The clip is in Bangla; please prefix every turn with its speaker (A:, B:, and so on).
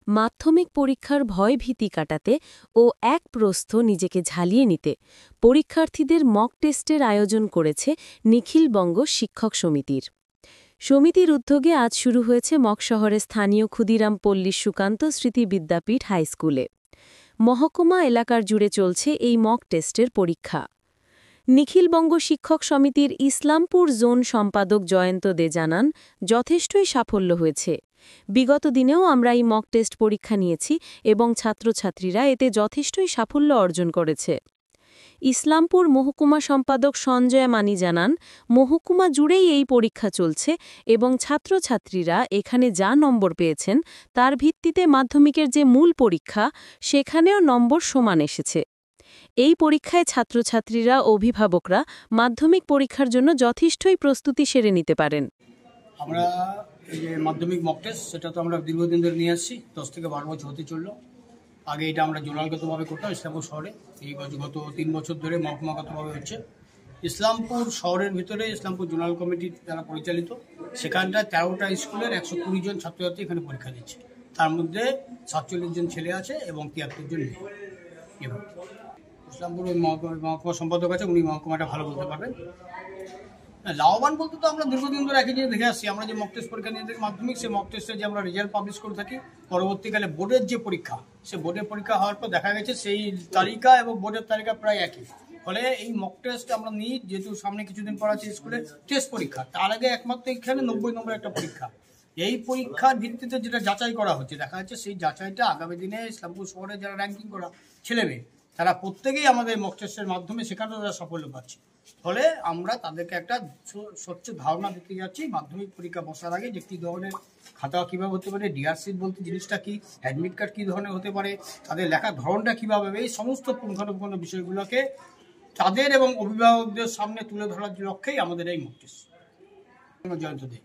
A: মাধ্যমিক পরীক্ষার ভয়ভীতি কাটাতে ও এক প্রস্থ নিজেকে ঝালিয়ে নিতে পরীক্ষার্থীদের মক টেস্টের আয়োজন করেছে নিখিলবঙ্গ শিক্ষক সমিতির। সমিতির উদ্যোগে আজ শুরু হয়েছে মগশহরের স্থানীয় ক্ষুদিরাম পল্লী সুকান্ত স্মৃতি বিদ্যাপীঠ হাইস্কুলে। মহকুমা এলাকার জুড়ে চলছে এই মক টেস্টের পরীক্ষা। নিখিলবঙ্গ শিক্ষক সমিতির ইসলামপুর জোন সম্পাদক জয়ন্ত দে জানান, যথেষ্টই সাফল্য হয়েছে। বিগত দিনেও আমরা এই মক টেস্ট পরীক্ষা নিয়েছি এবং ছাত্রছাত্রীরা এতে যথেষ্টই সাফল্য অর্জন করেছে। ইসলামপুর মহকুমা সম্পাদক সঞ্জয় মানি জানান, মহকুমা জুড়েই এই পরীক্ষা চলছে এবং ছাত্রছাত্রীরা এখানে যা নম্বর পেয়েছেন তার ভিত্তিতে মাধ্যমিকের যে মূল পরীক্ষা সেখানেও নম্বর সমান এসেছে। এই পরীক্ষায় ছাত্রছাত্রীরা ও অভিভাবকরা মাধ্যমিক পরীক্ষার জন্য যথেষ্টই প্রস্তুতি সেরে নিতে পারেন।
B: আমরা এই যে মাধ্যমিক মক টেস্ট সেটা তো আমরা দীর্ঘদিন ধরে নিয়ে আসছি, 10 থেকে 12 বছর হতে চললো। আগে এটা আমরা জোনালগতভাবে করতাম ইসলামপুর শহরে, এই গত 3 বছর ধরে মহকুমাগতভাবে হচ্ছে। ইসলামপুর শহরের ভিতরে ইসলামপুর জোনাল কমিটি যারা পরিচালিত, সেখানটায় 13টা স্কুলের 120 জন ছাত্রছাত্রী এখানে পরীক্ষা দিচ্ছে। তার মধ্যে 47 জন ছেলে আছে এবং 73 জন মেয়ে। এভাবে ইসলামপুর মহকুমা সম্পাদক আছে, উনি মহকুমাটা ভালো বলতে পারবেন। লাভবান বলতে তো আমরা দীর্ঘদিন ধরে একই জিনিস দেখে আসছি। আমরা যে মক টেস্ট পরীক্ষা নিয়ে থাকি মাধ্যমিক, সেই মক টেস্টের যে আমরা রেজাল্ট পাবলিশ করে থাকি, পরবর্তীকালে বোর্ডের যে পরীক্ষা, সে বোর্ডের পরীক্ষা হওয়ার পর দেখা গেছে সেই তালিকা এবং বোর্ডের তালিকা প্রায় একই। ফলে এই মক টেস্ট আমরা নিই, যেহেতু সামনে কিছুদিন পর আছে স্কুলে টেস্ট পরীক্ষা, তার আগে একমাত্র এখানে 90 নম্বর একটা পরীক্ষা। এই পরীক্ষার ভিত্তিতে যেটা যাচাই করা হচ্ছে, দেখা যাচ্ছে সেই যাচাইটা আগামী দিনে ইসলামপুর শহরে যারা র্যাঙ্কিং করা ছেলেমেয়ে, তারা প্রত্যেকেই আমাদের মক টেস্টের মাধ্যমে সেখানেও তারা সাফল্য পাচ্ছে। ফলে আমরা তাদেরকে একটা স্বচ্ছ ধারণা দিতে যাচ্ছি মাধ্যমিক পরীক্ষা বসার আগে, যে কী ধরনের খাতা কীভাবে হতে পারে, ডিআরসিট বলতে জিনিসটা কি, অ্যাডমিট কার্ড কী ধরনের হতে পারে, তাদের লেখার ধরনটা কীভাবে, এই সমস্ত পুঙ্খানুপুঙ্খ বিষয়গুলোকে তাদের এবং অভিভাবকদের সামনে তুলে ধরার লক্ষ্যেই আমাদের এই মক টেস্ট। জয়ন্ত দে।